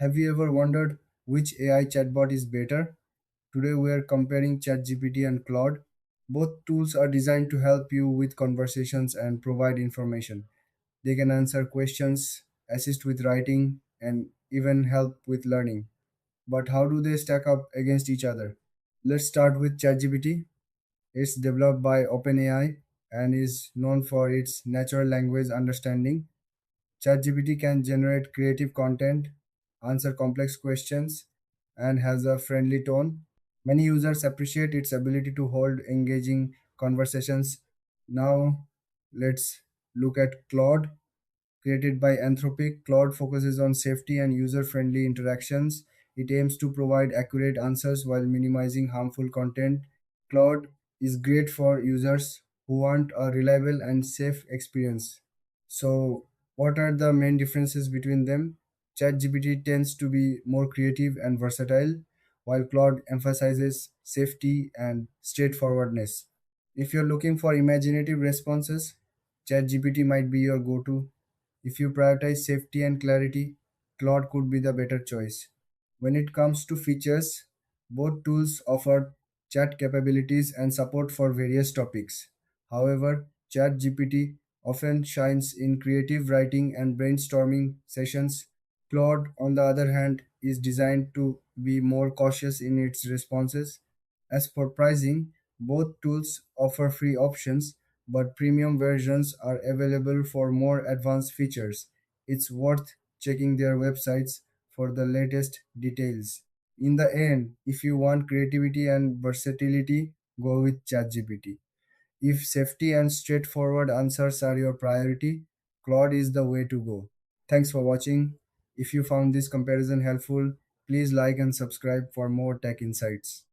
Have you ever wondered which AI chatbot is better? Today we are comparing ChatGPT and Claude. Both tools are designed to help you with conversations and provide information. They can answer questions, assist with writing, and even help with learning. But how do they stack up against each other? Let's start with ChatGPT. It's developed by OpenAI and is known for its natural language understanding. ChatGPT can generate creative content, answer complex questions, and has a friendly tone. Many users appreciate its ability to hold engaging conversations. Now, let's look at Claude. Created by Anthropic, Claude focuses on safety and user friendly interactions. It aims to provide accurate answers while minimizing harmful content. Claude is great for users who want a reliable and safe experience. So, what are the main differences between them? ChatGPT tends to be more creative and versatile, while Claude emphasizes safety and straightforwardness. If you're looking for imaginative responses, ChatGPT might be your go to. If you prioritize safety and clarity, Claude could be the better choice. When it comes to features, both tools offer chat capabilities and support for various topics. However, ChatGPT often shines in creative writing and brainstorming sessions. Claude, on the other hand, is designed to be more cautious in its responses. As for pricing, both tools offer free options, but premium versions are available for more advanced features. It's worth checking their websites for the latest details. In the end, if you want creativity and versatility, go with ChatGPT. If safety and straightforward answers are your priority, Claude is the way to go. Thanks for watching. If you found this comparison helpful, please like and subscribe for more tech insights.